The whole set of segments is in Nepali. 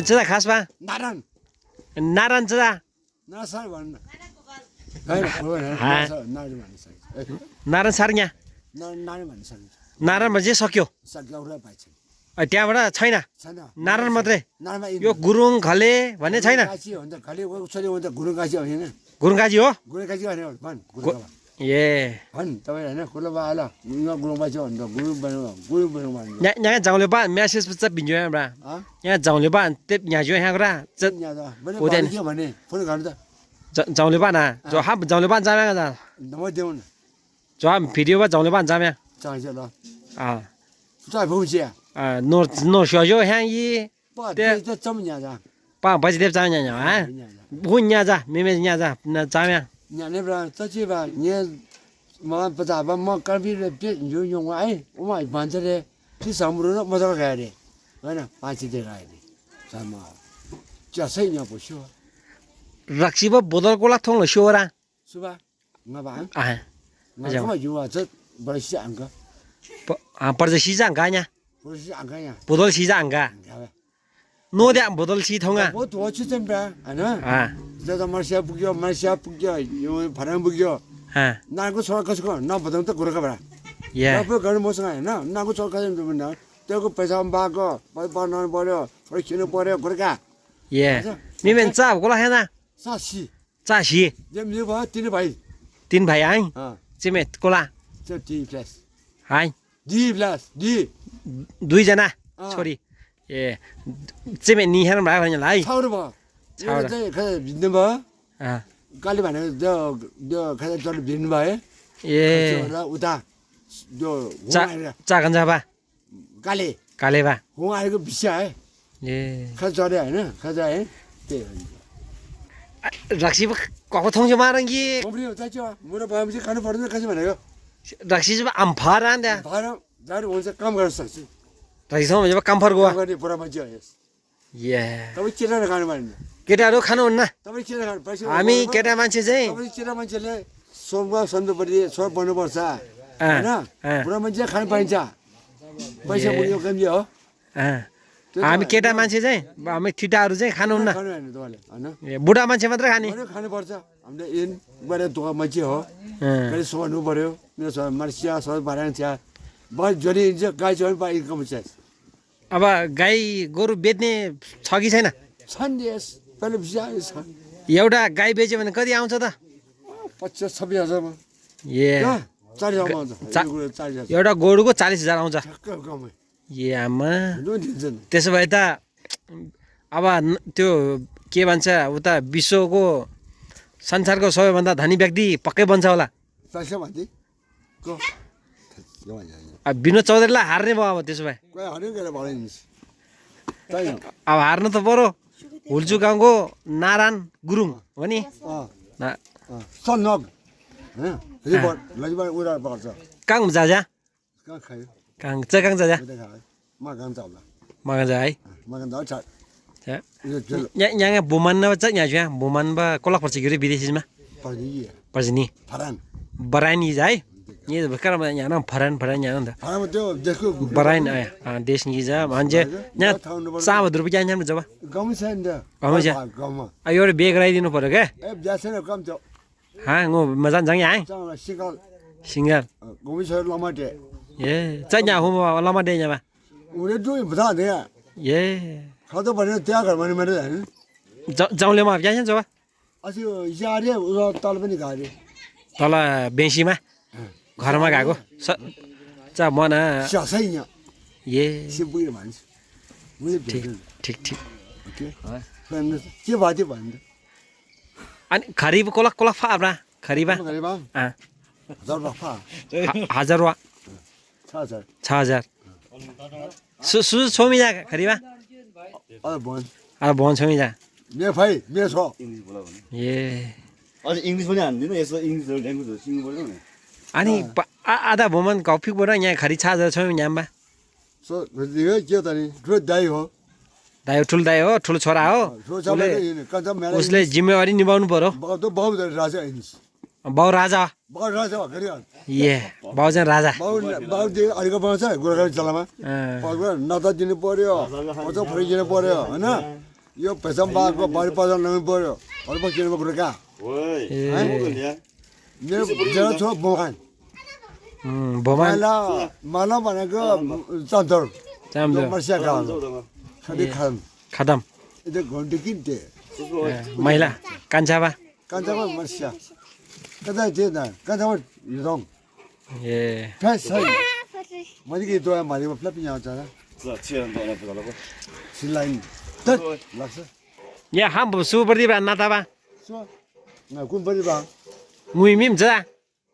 चाहिँ खासमा नारायण चाहिँ नारायण सार यहाँ नारायण चाहिँ सक्यो त्यहाँबाट छैन नारायण मात्रै यो गुरुङ खले भन्ने छैन गुरुङ काजी हो ए यहाँ जाउँले बा म्यासेज चाहिँ भिन्जो यहाँबाट यहाँ जाउँले बा त्यही यहाँ जो यहाँ कुरा जाउँले बा ना जो हम जाउँले बा जाम्या जा जो हम भिडियो बा जाउँले बा जाम्या नो शो यहाँ यी बजी देव जाम्या यहाँ बुन यहाँ जा मेमे यहाँ जा जाम्या nhà này là tất nhiên là nhà mà bây giờ mà cái việc là biết dùng dùng ấy, mà bản chất là cái sản phẩm nó mà sao cái này, vậy nè, bản chất cái này, sao mà chả xây nhà bổ sung, rakshi ba bodol kola thong lo show ra, đúng không? Nghe bạn, nghe không phải dùng là rất bớt xí ăn cơ, bớt xí ăn cả nha, bớt xí ăn cái nha, bodol xí ăn cả, nô đệm bodol xí thong à, bớt tuổi chứ chân bé, 저도 말시아 북이요, 말시아 북이요, 바람 북이요. 나고 저렇게 나 보통 또 그러가 봐라. 예. 나도 그런 모습 아니야. 나고 저렇게 좀 보면 떼고 배사 안 받고, 빨빨 버려, 우리 키는 버려 그러가. 예. 미면 짜 고라 해나. 사시. 짜시. 좀 이거 तीन भाइ. तीन भाइ anh. Chime cola. 저 D 플러스. Hai. D 플러스. D. दुईजना छोरी. ए. Chime नि हेर्न भयो भने लाई. 차오르 봐. 차오르. 그 믿는 봐. 깔리 반에 저 가서 저를 믿는 바에. 예. 우다. 저 작은 잡아. 깔리. 깔리 봐. 공아 이거 비싸. 예. 가서 저래 아니야. 가자. 네. rakshi ba ko thong jama rang gi. 우리 어쩌죠? 뭐라 봐야지 가는 버리는 가지 말아요. rakshi ba am pharan da. 바로 나를 원래 काम गर्न सक्छु. rakshi sama jaba kam phar go. गर्ने पुरा मान्छे हो यस. ए. तपाईँ चिरा खानु मान्नु. केटाहरु खानुहुन्न. तपाईँ चिरा खानु पैसा. हामी केटा मान्छे चाहिँ तपाईँ चिरा मान्छेले सोमबार सन्ध्यापछि छोड बन्नुपर्छ. हैन? पुरा मान्छे खानु पाइन्छ. पैसा पुग्यो कमी हो. हामी केटा मान्छे चाहिँ हामी ठिटाहरु चाहिँ खानुहुन्न. खानु हैन तपाईले. हैन? बुढा मान्छे मात्र खाने. खानु पर्छ. हामीले इन गरे दुखा मान्छे हो. गरे सोनु पर्यो. मेरो सब मर्सिया सब बाराङ छ. बस जरी गाई चोन पा इन्कम छ. अब गाई गोरु बेच्ने छ कि छैन? छन् यस. पहिले बिसा छ. एउटा गाई बेच्यो भने कति आउँछ त? 25-26 मा. ए. 40 आउँछ. 40. एउटा गोरुको 40,000 आउँछ. कम. ए आमा. त्यसो भए त अब त्यो के भन्छ उता विश्वको संसारको सबैभन्दा धनी व्यक्ति पक्कै बन्छ होला. पैसा भन्दै को अब विनोद चौधरीलाई हार्ने भयो अब त्यसो भए. अब हार्नु त पर्यो. हुल्चु गाउँको नारायण गुरुङ हो नि. कहाँ घुम्छ जा? कहाँ जा? Makan zai. Yang buman na cak nya jua, buman ba kolak percikiri bidesi mah. Percini. Barani zai. Ni berkara nya nam paran nya nam. Baran ay, desh ni za manje nya sama rupiah nya jawab. Gamu senda. Gamu ja. Ayo beg rai dinu पर्यो के? Biasanya kam jo. Ha ngo mazan jang yang. Singal. Gamu saya lama deh. Ye, cak nya hum lama deh nya ba. 우리 좀 부탁해. 예. 가도 버리는 대학을 많이 말해. जाउँलेमा जान्छ जब अस्ति यारे उयो तल पनि गाडी तल बेसीमा घरमा गएको चा मना सासैnya ए सिपुइ मान्छे ठीक ओके के बात भन्नु अनि खरिब कोला फाब्रा खरिबा हजार वा 6000 सु छोमी जा खरिबा bon छोमी जा मेरो भाइ मेरो छ ए अझ इंग्लिश पनि हान्दिनु यसो इंग्लिश ल्याङ्ग्वेजहरु सिक्नु पर्यो नि अनि आधा भमन कफी बोरा यहाँ खरि 6000 छोमी न्याम्बा सो यो के त नि ठुलो दाइ हो ठुलो दाइ हो ठुलो छोरा हो उसले जिम्मेवारी निभाउनु पर्यो बाउ राजा इनिस बाउ राजा ए बाउ चाहिँ राजा बाउ अलिक बनाउँछ गोर्खा जलामा न त दिनु पर्यो अझ फरिदिनु पर्यो हैन यो पैसा बाको बारी पासा नंगे बोलो और बाकी ने बकरे का 喂，我问你， ये जरा छोड़ बोखान बोमान माला बने को चांदर चांदर मरसिया का 走的吗？ खाली खाम खदम इधर घंटे किंते 叔叔， महिला कांचाबा 간장은 머시야 그다 되나 간장은 유동 ये 패스 뭐지 도야 말이 뭐 플라피냐 왔잖아 是切人多了不知道了不？ 신라인 듯 락서 ये हम सुपर दी बा नाता बा 소 나군 버리 봐 ngui mim cha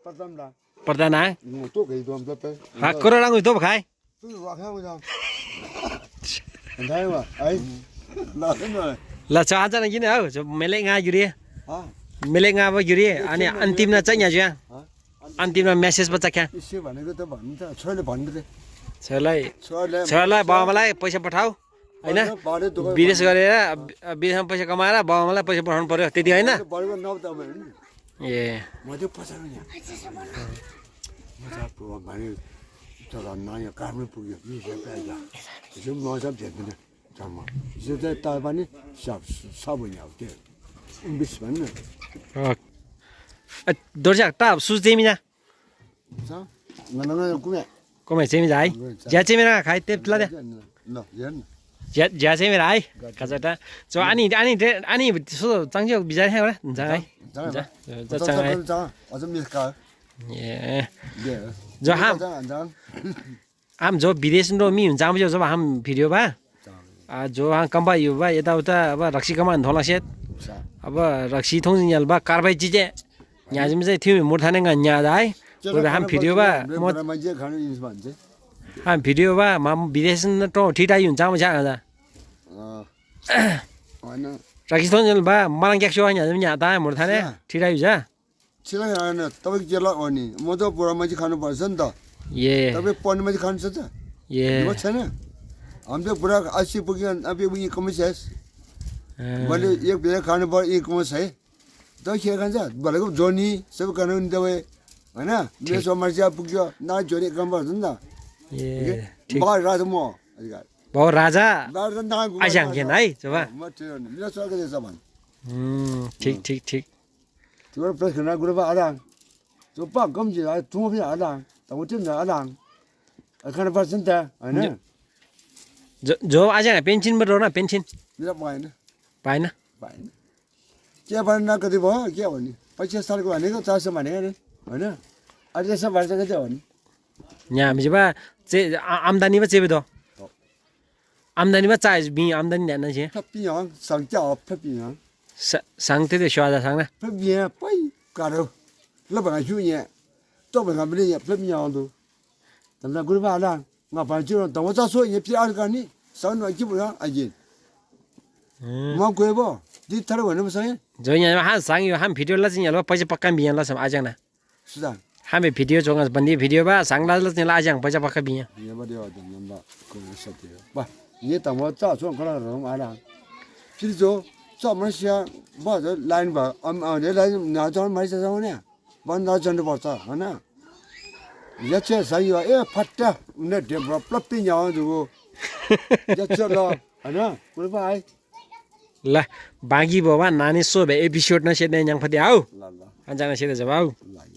빠담라 perdana 또 그이 돈 빼빼 ha korora ngui to khai 또 와카고 자 안다이 와 아이 나는 là cho ăn cái này cho mele nga yuri 아 mele nga ba yuri ani antim na chanya ju antim na message ba chakya 이씨 반에 그때 반다 철에 반데 chalai 철에 chalai ba malai paisa pathau हैन बारे तो विदेश गरेर विदेशमा पैसा कमाएर बाबामालाई पैसा पठाउनु पर्यो त्यति हैन बढेको नब्दा भने ए मजा पछाड्नु मजा पुरा भने तर नयाँ काममै पुग्यो मिसो प्याजा यो मजा भेट्दैन जम्मा यो चाहिँ तापनि सब नि अब त्यो बिस भन्नु dorja ta su chemi na छ ननन Kumey komai chemi jai ja chemi na khai tep la de न हेर्न ja chemi rai kaza ta so ani so changjio bijai hai wala jang ai ja chang ai अझ मिसका ए दे जो ham जान ham जो विदेश रो mi हुन्छ आउँछ जब ham भिडियो बा जो ham कम्बा यो बा यता उता अब रक्सी कमान धोला सेट अब रक्सी थोङ याल बा कारबाई चिजे यहाँ चाहिँ थियो मुर्थाने गा यहाँ दाइ ham भिडियो बा म मान्छे खानु इन्स भन्छ ham भिडियो बा म विदेश न तो ठिटाइ हुन्छ आउँछ आउँदा होइन रक्सी थोङ याल बा मलाई क्याक्सो यहाँ दाइ मुर्थाने ठिटाइ हुन्छ छिराङ होइन तपाईँ जेला हो नि म त बुढा मान्छे खानु पर्छ नि त ए तपाईँ पढ्ने मान्छे खानु सक्छ ए छैन हाम्रो बुढा 80 पुग्यो अब यो कमिसेस मैले एक बेला खानु पर्यो एक कमस है त के खान्छ भनेको जोनी सबै खानु नि तपाईँ होइन मेरो समस्या पुग्यो न जोनी काम पर्छ नि त ए बाहिर राज म अधिकार बाउ राजा बाहिर नगएको आइसाङ केन है जब म त्यो मेरो सरकार छ भन् ठिक ठिक ठिक त्यो प्रेस खना गुरु बा आराङ त्यो पा कम्जी आ तुम पनि आराङ त म त्यो आराङ खानु पर्छ नि त होइन जो आज पेन्सन बाट न पेन्सन मेरो भएन पाएन भएन के भन्नु कति भयो के भन्ने 25 सालको भनेको 400 भनेको नि होइन अहिले यसो भन्छ के चाहिँ भन्ने यहाँ हामी चाहिँ आम्दानीमा चेबे त आम्दानीमा चाहे बि आम्दानी ध्यान चाहिँ 他比洋上交他比洋， sang त्यो स्वाद sang na 他比洋不干了，老板去年，到本上没得他比洋都，咱们古巴啦，我反正等我再说也比二个呢，上那基本上而已，没贵不？你他的问那么生意， जो यहाँ हाम sang यो हाम भिडियो ला चाहिँ पैसा पक्का बिया ला सम आजङ ना 是的， हामी भिडियो जोंगा बन्दी भिडियो बा sang ला ला चाहिँ आजङ पैसा पक्का बिया 也没得怎么吧，个人说的不，你等我再说可能人完了，比如说。 专门想把这来吧，这来拿着买这种呢，把拿真的把这，啊那，也这生意哎，拍的那点不不变样这个，也这了，啊那，不拜， ल बाँकी भयो नानी सो भए एपिसोड नसेट्ने यहाँ फति आऊ 来了， अन्जान सेट जब आऊ 来。